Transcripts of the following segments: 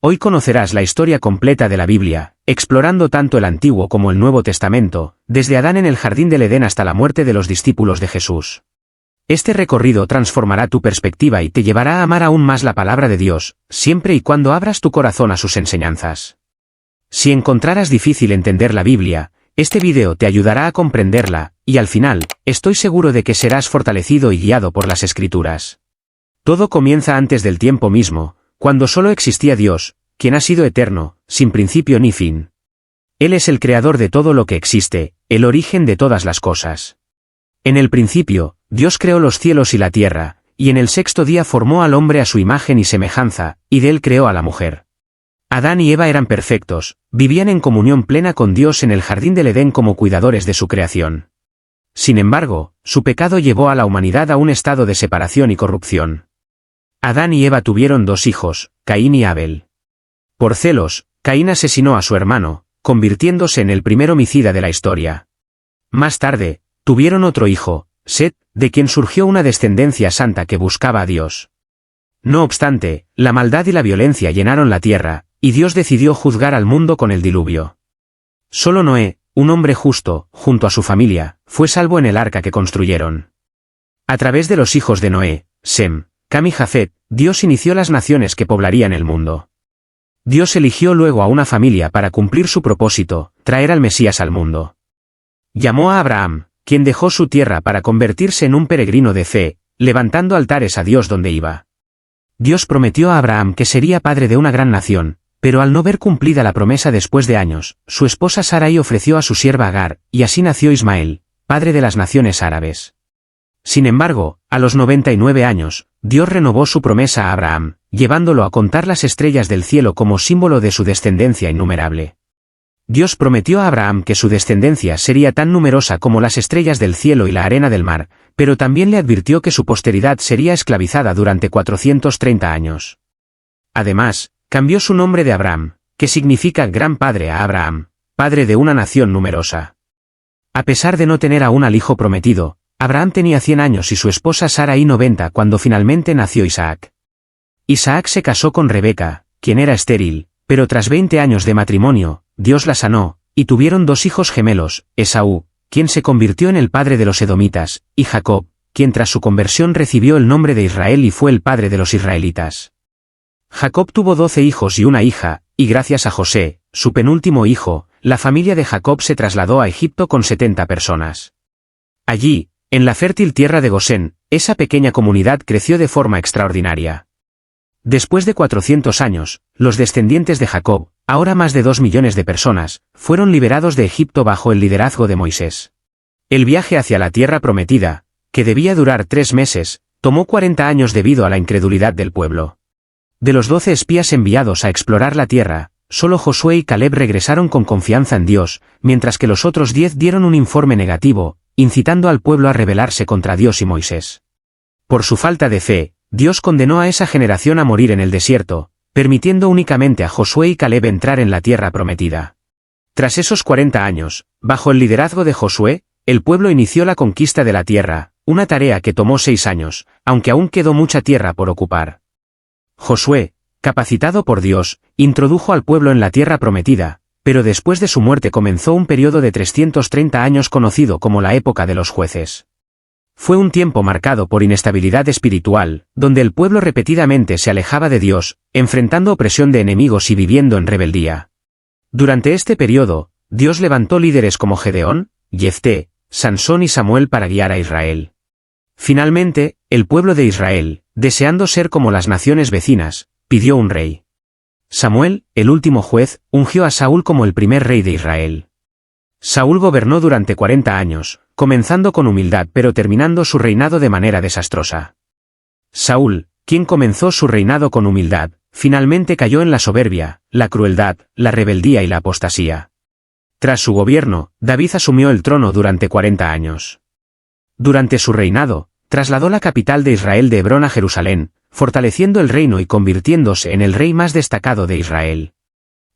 Hoy conocerás la historia completa de la Biblia, explorando tanto el Antiguo como el Nuevo Testamento, desde Adán en el Jardín del Edén hasta la muerte de los discípulos de Jesús. Este recorrido transformará tu perspectiva y te llevará a amar aún más la palabra de Dios, siempre y cuando abras tu corazón a sus enseñanzas. Si encontraras difícil entender la Biblia, este video te ayudará a comprenderla, y al final, estoy seguro de que serás fortalecido y guiado por las Escrituras. Todo comienza antes del tiempo mismo, cuando solo existía Dios, quien ha sido eterno, sin principio ni fin. Él es el creador de todo lo que existe, el origen de todas las cosas. En el principio, Dios creó los cielos y la tierra, y en el sexto día formó al hombre a su imagen y semejanza, y de él creó a la mujer. Adán y Eva eran perfectos, vivían en comunión plena con Dios en el jardín del Edén como cuidadores de su creación. Sin embargo, su pecado llevó a la humanidad a un estado de separación y corrupción. Adán y Eva tuvieron dos hijos, Caín y Abel. Por celos, Caín asesinó a su hermano, convirtiéndose en el primer homicida de la historia. Más tarde, tuvieron otro hijo, Set, de quien surgió una descendencia santa que buscaba a Dios. No obstante, la maldad y la violencia llenaron la tierra, y Dios decidió juzgar al mundo con el diluvio. Solo Noé, un hombre justo, junto a su familia, fue salvo en el arca que construyeron. A través de los hijos de Noé, Sem, Cam y Jafet, Dios inició las naciones que poblarían el mundo. Dios eligió luego a una familia para cumplir su propósito, traer al Mesías al mundo. Llamó a Abraham, quien dejó su tierra para convertirse en un peregrino de fe, levantando altares a Dios donde iba. Dios prometió a Abraham que sería padre de una gran nación, pero al no ver cumplida la promesa después de años, su esposa Sarai ofreció a su sierva Agar, y así nació Ismael, padre de las naciones árabes. Sin embargo, a los 99 años, Dios renovó su promesa a Abraham, llevándolo a contar las estrellas del cielo como símbolo de su descendencia innumerable. Dios prometió a Abraham que su descendencia sería tan numerosa como las estrellas del cielo y la arena del mar, pero también le advirtió que su posteridad sería esclavizada durante 430 años. Además, cambió su nombre de Abram, que significa gran padre, a Abraham, padre de una nación numerosa. A pesar de no tener aún al hijo prometido, Abraham tenía 100 años y su esposa Sarai 90 cuando finalmente nació Isaac. Isaac se casó con Rebeca, quien era estéril, pero tras 20 años de matrimonio, Dios la sanó, y tuvieron dos hijos gemelos, Esaú, quien se convirtió en el padre de los edomitas, y Jacob, quien tras su conversión recibió el nombre de Israel y fue el padre de los israelitas. Jacob tuvo 12 hijos y una hija, y gracias a José, su penúltimo hijo, la familia de Jacob se trasladó a Egipto con 70 personas. Allí, en la fértil tierra de Gosén, esa pequeña comunidad creció de forma extraordinaria. Después de 400 años, los descendientes de Jacob, ahora más de 2 millones de personas, fueron liberados de Egipto bajo el liderazgo de Moisés. El viaje hacia la tierra prometida, que debía durar 3 meses, tomó 40 años debido a la incredulidad del pueblo. De los 12 espías enviados a explorar la tierra, solo Josué y Caleb regresaron con confianza en Dios, mientras que los otros 10 dieron un informe negativo, incitando al pueblo a rebelarse contra Dios y Moisés. Por su falta de fe, Dios condenó a esa generación a morir en el desierto, permitiendo únicamente a Josué y Caleb entrar en la tierra prometida. Tras esos 40 años, bajo el liderazgo de Josué, el pueblo inició la conquista de la tierra, una tarea que tomó 6 años, aunque aún quedó mucha tierra por ocupar. Josué, capacitado por Dios, introdujo al pueblo en la tierra prometida, pero después de su muerte comenzó un periodo de 330 años conocido como la época de los jueces. Fue un tiempo marcado por inestabilidad espiritual, donde el pueblo repetidamente se alejaba de Dios, enfrentando opresión de enemigos y viviendo en rebeldía. Durante este periodo, Dios levantó líderes como Gedeón, Jefté, Sansón y Samuel para guiar a Israel. Finalmente, el pueblo de Israel, deseando ser como las naciones vecinas, pidió un rey. Samuel, el último juez, ungió a Saúl como el primer rey de Israel. Saúl gobernó durante 40 años, comenzando con humildad pero terminando su reinado de manera desastrosa. Saúl, quien comenzó su reinado con humildad, finalmente cayó en la soberbia, la crueldad, la rebeldía y la apostasía. Tras su gobierno, David asumió el trono durante 40 años. Durante su reinado, trasladó la capital de Israel de Hebrón a Jerusalén, fortaleciendo el reino y convirtiéndose en el rey más destacado de Israel.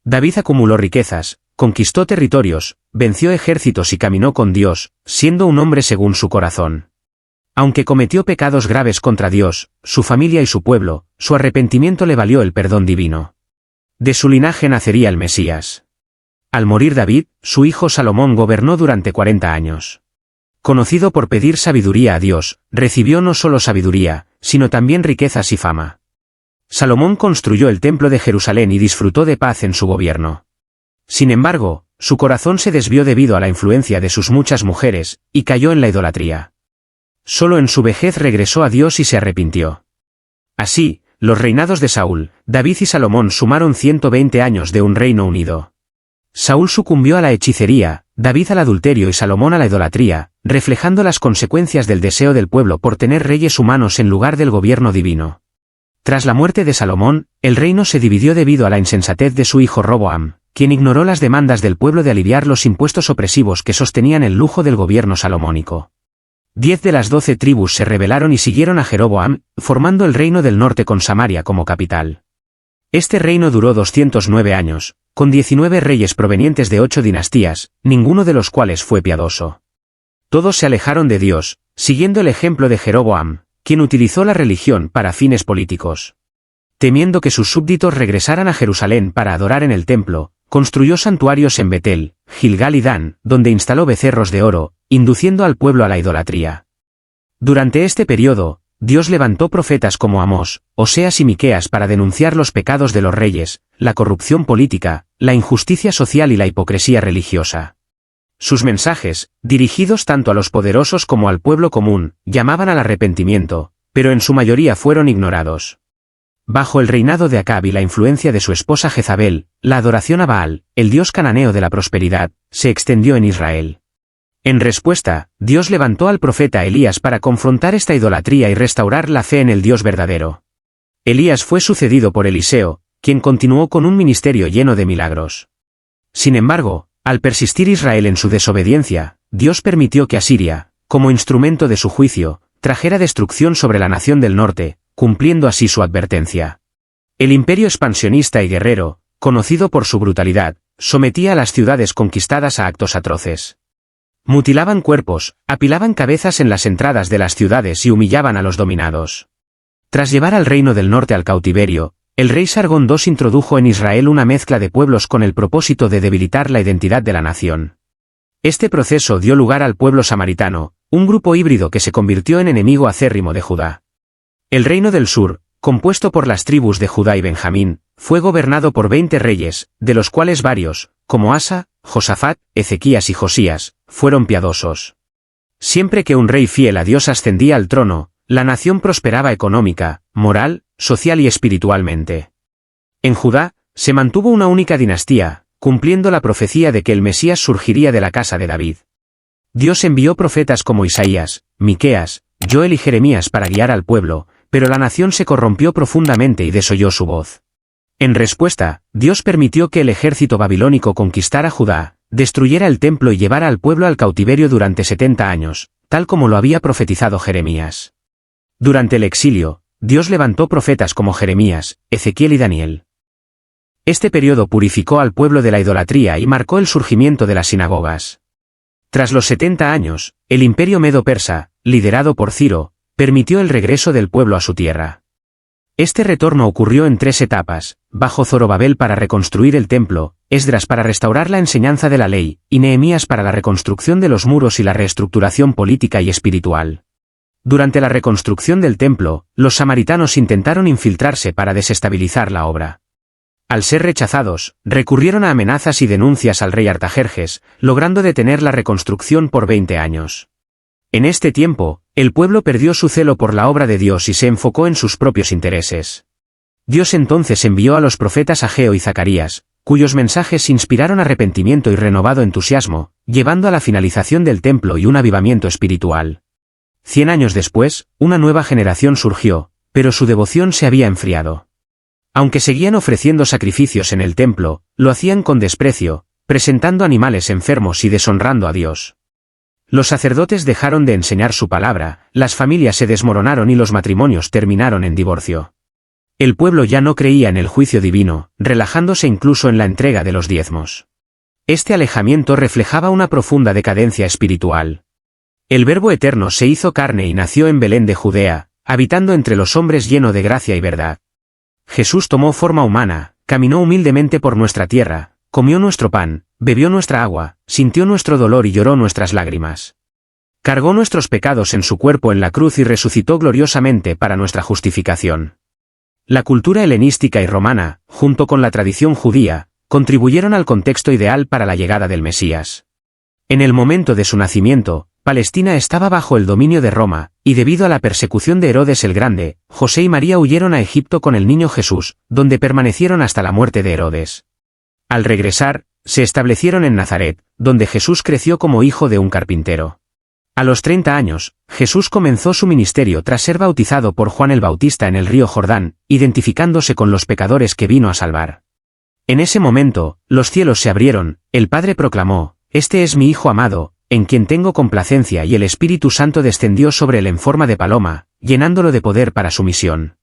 David acumuló riquezas, conquistó territorios, venció ejércitos y caminó con Dios, siendo un hombre según su corazón. Aunque cometió pecados graves contra Dios, su familia y su pueblo, su arrepentimiento le valió el perdón divino. De su linaje nacería el Mesías. Al morir David, su hijo Salomón gobernó durante 40 años. Conocido por pedir sabiduría a Dios, recibió no solo sabiduría, sino también riquezas y fama. Salomón construyó el templo de Jerusalén y disfrutó de paz en su gobierno. Sin embargo, su corazón se desvió debido a la influencia de sus muchas mujeres, y cayó en la idolatría. Solo en su vejez regresó a Dios y se arrepintió. Así, los reinados de Saúl, David y Salomón sumaron 120 años de un reino unido. Saúl sucumbió a la hechicería, David al adulterio y Salomón a la idolatría, reflejando las consecuencias del deseo del pueblo por tener reyes humanos en lugar del gobierno divino. Tras la muerte de Salomón, el reino se dividió debido a la insensatez de su hijo Roboam, quien ignoró las demandas del pueblo de aliviar los impuestos opresivos que sostenían el lujo del gobierno salomónico. 10 de las 12 tribus se rebelaron y siguieron a Jeroboam, formando el reino del norte con Samaria como capital. Este reino duró 209 años, con 19 reyes provenientes de 8 dinastías, ninguno de los cuales fue piadoso. Todos se alejaron de Dios, siguiendo el ejemplo de Jeroboam, quien utilizó la religión para fines políticos. Temiendo que sus súbditos regresaran a Jerusalén para adorar en el templo, construyó santuarios en Betel, Gilgal y Dan, donde instaló becerros de oro, induciendo al pueblo a la idolatría. Durante este periodo, Dios levantó profetas como Amós, Oseas y Miqueas para denunciar los pecados de los reyes, la corrupción política, la injusticia social y la hipocresía religiosa. Sus mensajes, dirigidos tanto a los poderosos como al pueblo común, llamaban al arrepentimiento, pero en su mayoría fueron ignorados. Bajo el reinado de Acab y la influencia de su esposa Jezabel, la adoración a Baal, el dios cananeo de la prosperidad, se extendió en Israel. En respuesta, Dios levantó al profeta Elías para confrontar esta idolatría y restaurar la fe en el Dios verdadero. Elías fue sucedido por Eliseo, quien continuó con un ministerio lleno de milagros. Sin embargo, al persistir Israel en su desobediencia, Dios permitió que Asiria, como instrumento de su juicio, trajera destrucción sobre la nación del norte, cumpliendo así su advertencia. El imperio expansionista y guerrero, conocido por su brutalidad, sometía a las ciudades conquistadas a actos atroces. Mutilaban cuerpos, apilaban cabezas en las entradas de las ciudades y humillaban a los dominados. Tras llevar al reino del norte al cautiverio, el rey Sargón II introdujo en Israel una mezcla de pueblos con el propósito de debilitar la identidad de la nación. Este proceso dio lugar al pueblo samaritano, un grupo híbrido que se convirtió en enemigo acérrimo de Judá. El reino del sur, compuesto por las tribus de Judá y Benjamín, fue gobernado por 20 reyes, de los cuales varios, como Asa, Josafat, Ezequías y Josías, fueron piadosos. Siempre que un rey fiel a Dios ascendía al trono, la nación prosperaba económica, moral, social y espiritualmente. En Judá, se mantuvo una única dinastía, cumpliendo la profecía de que el Mesías surgiría de la casa de David. Dios envió profetas como Isaías, Miqueas, Joel y Jeremías para guiar al pueblo, pero la nación se corrompió profundamente y desoyó su voz. En respuesta, Dios permitió que el ejército babilónico conquistara Judá, destruyera el templo y llevara al pueblo al cautiverio durante 70 años, tal como lo había profetizado Jeremías. Durante el exilio, Dios levantó profetas como Jeremías, Ezequiel y Daniel. Este periodo purificó al pueblo de la idolatría y marcó el surgimiento de las sinagogas. Tras los 70 años, el imperio medo-persa, liderado por Ciro, permitió el regreso del pueblo a su tierra. Este retorno ocurrió en 3 etapas, bajo Zorobabel para reconstruir el templo, Esdras para restaurar la enseñanza de la ley, y Nehemías para la reconstrucción de los muros y la reestructuración política y espiritual. Durante la reconstrucción del templo, los samaritanos intentaron infiltrarse para desestabilizar la obra. Al ser rechazados, recurrieron a amenazas y denuncias al rey Artajerjes, logrando detener la reconstrucción por 20 años. En este tiempo, el pueblo perdió su celo por la obra de Dios y se enfocó en sus propios intereses. Dios entonces envió a los profetas Ageo y Zacarías, cuyos mensajes inspiraron arrepentimiento y renovado entusiasmo, llevando a la finalización del templo y un avivamiento espiritual. 100 años después, una nueva generación surgió, pero su devoción se había enfriado. Aunque seguían ofreciendo sacrificios en el templo, lo hacían con desprecio, presentando animales enfermos y deshonrando a Dios. Los sacerdotes dejaron de enseñar su palabra, las familias se desmoronaron y los matrimonios terminaron en divorcio. El pueblo ya no creía en el juicio divino, relajándose incluso en la entrega de los diezmos. Este alejamiento reflejaba una profunda decadencia espiritual. El Verbo Eterno se hizo carne y nació en Belén de Judea, habitando entre los hombres lleno de gracia y verdad. Jesús tomó forma humana, caminó humildemente por nuestra tierra, comió nuestro pan, bebió nuestra agua, sintió nuestro dolor y lloró nuestras lágrimas. Cargó nuestros pecados en su cuerpo en la cruz y resucitó gloriosamente para nuestra justificación. La cultura helenística y romana, junto con la tradición judía, contribuyeron al contexto ideal para la llegada del Mesías. En el momento de su nacimiento, Palestina estaba bajo el dominio de Roma, y debido a la persecución de Herodes el Grande, José y María huyeron a Egipto con el niño Jesús, donde permanecieron hasta la muerte de Herodes. Al regresar, se establecieron en Nazaret, donde Jesús creció como hijo de un carpintero. A los 30 años, Jesús comenzó su ministerio tras ser bautizado por Juan el Bautista en el río Jordán, identificándose con los pecadores que vino a salvar. En ese momento, los cielos se abrieron, el Padre proclamó: «Este es mi Hijo amado, en quien tengo complacencia», y el Espíritu Santo descendió sobre él en forma de paloma, llenándolo de poder para su misión.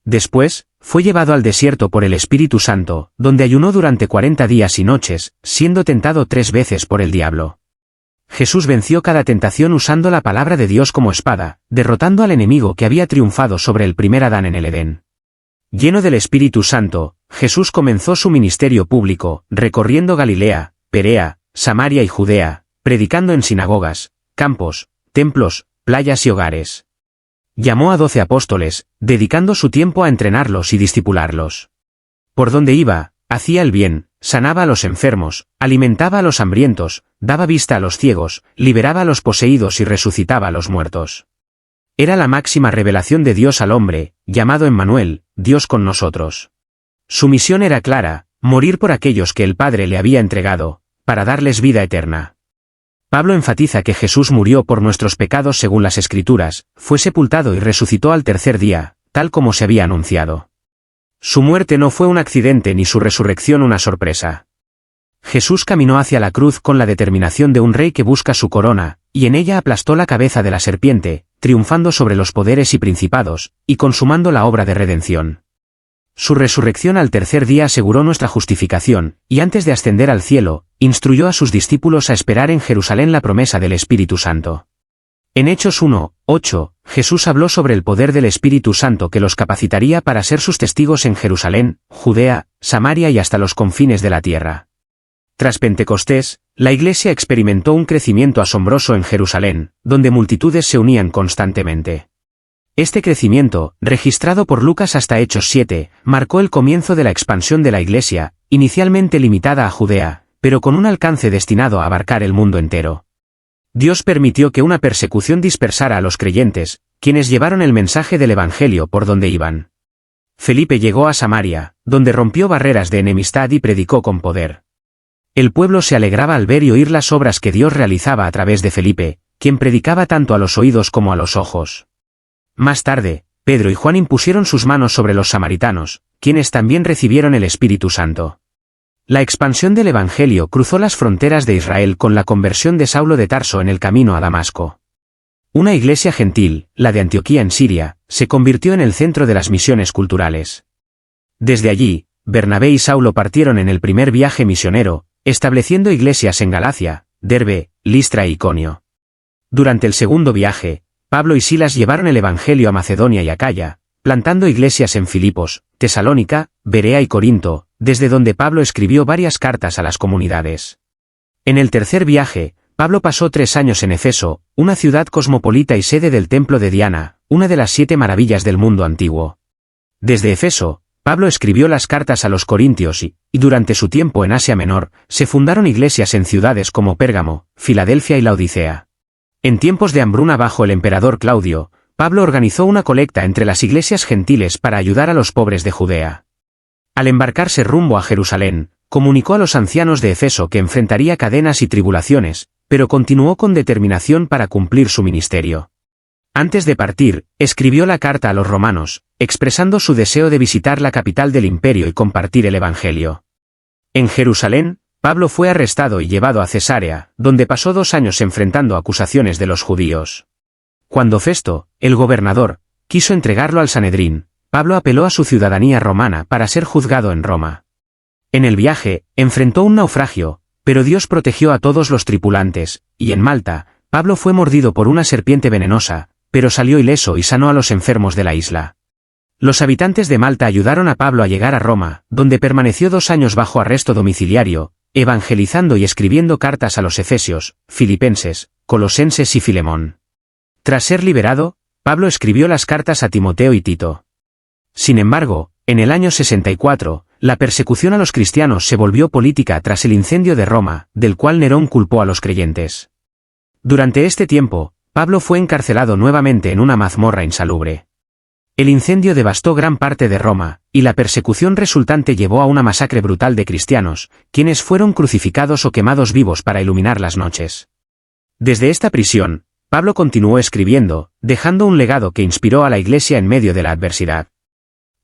Después, fue llevado al desierto por el Espíritu Santo, donde ayunó durante 40 días y noches, siendo tentado 3 veces por el diablo. Jesús venció cada tentación usando la palabra de Dios como espada, derrotando al enemigo que había triunfado sobre el primer Adán en el Edén. Lleno del Espíritu Santo, Jesús comenzó su ministerio público, recorriendo Galilea, Perea, Samaria y Judea, predicando en sinagogas, campos, templos, playas y hogares. Llamó a 12 apóstoles, dedicando su tiempo a entrenarlos y discipularlos. Por donde iba, hacía el bien, sanaba a los enfermos, alimentaba a los hambrientos, daba vista a los ciegos, liberaba a los poseídos y resucitaba a los muertos. Era la máxima revelación de Dios al hombre, llamado Emmanuel, Dios con nosotros. Su misión era clara: morir por aquellos que el Padre le había entregado, para darles vida eterna. Pablo enfatiza que Jesús murió por nuestros pecados según las Escrituras, fue sepultado y resucitó al tercer día, tal como se había anunciado. Su muerte no fue un accidente ni su resurrección una sorpresa. Jesús caminó hacia la cruz con la determinación de un rey que busca su corona, y en ella aplastó la cabeza de la serpiente, triunfando sobre los poderes y principados, y consumando la obra de redención. Su resurrección al tercer día aseguró nuestra justificación, y antes de ascender al cielo, instruyó a sus discípulos a esperar en Jerusalén la promesa del Espíritu Santo. En Hechos 1:8, Jesús habló sobre el poder del Espíritu Santo que los capacitaría para ser sus testigos en Jerusalén, Judea, Samaria y hasta los confines de la tierra. Tras Pentecostés, la Iglesia experimentó un crecimiento asombroso en Jerusalén, donde multitudes se unían constantemente. Este crecimiento, registrado por Lucas hasta Hechos 7, marcó el comienzo de la expansión de la Iglesia, inicialmente limitada a Judea, pero con un alcance destinado a abarcar el mundo entero. Dios permitió que una persecución dispersara a los creyentes, quienes llevaron el mensaje del Evangelio por donde iban. Felipe llegó a Samaria, donde rompió barreras de enemistad y predicó con poder. El pueblo se alegraba al ver y oír las obras que Dios realizaba a través de Felipe, quien predicaba tanto a los oídos como a los ojos. Más tarde, Pedro y Juan impusieron sus manos sobre los samaritanos, quienes también recibieron el Espíritu Santo. La expansión del Evangelio cruzó las fronteras de Israel con la conversión de Saulo de Tarso en el camino a Damasco. Una iglesia gentil, la de Antioquía en Siria, se convirtió en el centro de las misiones culturales. Desde allí, Bernabé y Saulo partieron en el primer viaje misionero, estableciendo iglesias en Galacia, Derbe, Listra e Iconio. Durante el segundo viaje, Pablo y Silas llevaron el Evangelio a Macedonia y Acaya, plantando iglesias en Filipos, Tesalónica, Berea y Corinto, desde donde Pablo escribió varias cartas a las comunidades. En el tercer viaje, Pablo pasó 3 años en Efeso, una ciudad cosmopolita y sede del templo de Diana, una de las 7 maravillas del mundo antiguo. Desde Efeso, Pablo escribió las cartas a los corintios y durante su tiempo en Asia Menor, se fundaron iglesias en ciudades como Pérgamo, Filadelfia y Laodicea. En tiempos de hambruna bajo el emperador Claudio, Pablo organizó una colecta entre las iglesias gentiles para ayudar a los pobres de Judea. Al embarcarse rumbo a Jerusalén, comunicó a los ancianos de Efeso que enfrentaría cadenas y tribulaciones, pero continuó con determinación para cumplir su ministerio. Antes de partir, escribió la carta a los romanos, expresando su deseo de visitar la capital del imperio y compartir el Evangelio. En Jerusalén, Pablo fue arrestado y llevado a Cesarea, donde pasó 2 años enfrentando acusaciones de los judíos. Cuando Festo, el gobernador, quiso entregarlo al Sanedrín, Pablo apeló a su ciudadanía romana para ser juzgado en Roma. En el viaje, enfrentó un naufragio, pero Dios protegió a todos los tripulantes, y en Malta, Pablo fue mordido por una serpiente venenosa, pero salió ileso y sanó a los enfermos de la isla. Los habitantes de Malta ayudaron a Pablo a llegar a Roma, donde permaneció 2 años bajo arresto domiciliario, evangelizando y escribiendo cartas a los efesios, filipenses, colosenses y Filemón. Tras ser liberado, Pablo escribió las cartas a Timoteo y Tito. Sin embargo, en el año 64, la persecución a los cristianos se volvió política tras el incendio de Roma, del cual Nerón culpó a los creyentes. Durante este tiempo, Pablo fue encarcelado nuevamente en una mazmorra insalubre. El incendio devastó gran parte de Roma, y la persecución resultante llevó a una masacre brutal de cristianos, quienes fueron crucificados o quemados vivos para iluminar las noches. Desde esta prisión, Pablo continuó escribiendo, dejando un legado que inspiró a la Iglesia en medio de la adversidad.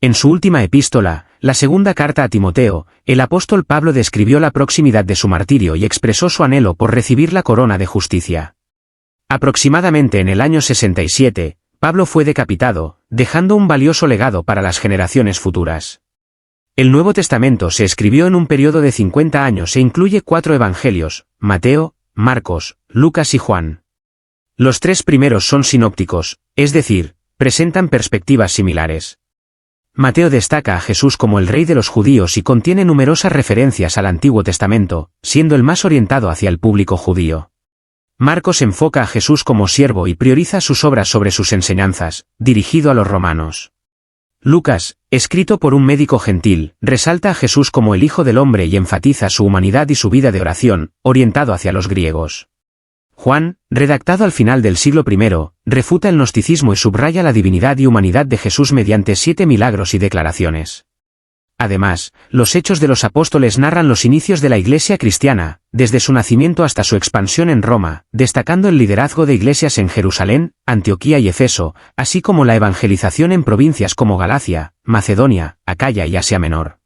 En su última epístola, la segunda carta a Timoteo, el apóstol Pablo describió la proximidad de su martirio y expresó su anhelo por recibir la corona de justicia. Aproximadamente en el año 67, Pablo fue decapitado, dejando un valioso legado para las generaciones futuras. El Nuevo Testamento se escribió en un periodo de 50 años e incluye 4 evangelios: Mateo, Marcos, Lucas y Juan. Los 3 primeros son sinópticos, es decir, presentan perspectivas similares. Mateo destaca a Jesús como el Rey de los judíos y contiene numerosas referencias al Antiguo Testamento, siendo el más orientado hacia el público judío. Marcos enfoca a Jesús como siervo y prioriza sus obras sobre sus enseñanzas, dirigido a los romanos. Lucas, escrito por un médico gentil, resalta a Jesús como el Hijo del Hombre y enfatiza su humanidad y su vida de oración, orientado hacia los griegos. Juan, redactado al final del siglo I, refuta el gnosticismo y subraya la divinidad y humanidad de Jesús mediante 7 milagros y declaraciones. Además, los Hechos de los Apóstoles narran los inicios de la Iglesia cristiana, desde su nacimiento hasta su expansión en Roma, destacando el liderazgo de iglesias en Jerusalén, Antioquía y Efeso, así como la evangelización en provincias como Galacia, Macedonia, Acaya y Asia Menor.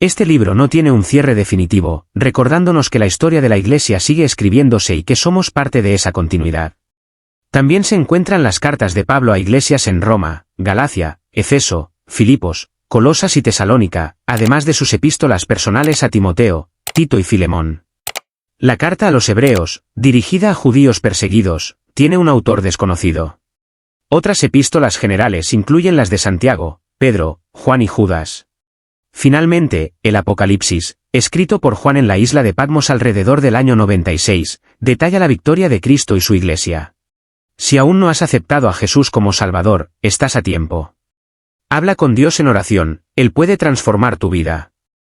Este libro no tiene un cierre definitivo, recordándonos que la historia de la Iglesia sigue escribiéndose y que somos parte de esa continuidad. También se encuentran las cartas de Pablo a iglesias en Roma, Galacia, Efeso, Filipos, Colosas y Tesalónica, además de sus epístolas personales a Timoteo, Tito y Filemón. La carta a los hebreos, dirigida a judíos perseguidos, tiene un autor desconocido. Otras epístolas generales incluyen las de Santiago, Pedro, Juan y Judas. Finalmente, el Apocalipsis, escrito por Juan en la isla de Patmos alrededor del año 96, detalla la victoria de Cristo y su Iglesia. Si aún no has aceptado a Jesús como Salvador, estás a tiempo. Habla con Dios en oración, Él puede transformar tu vida.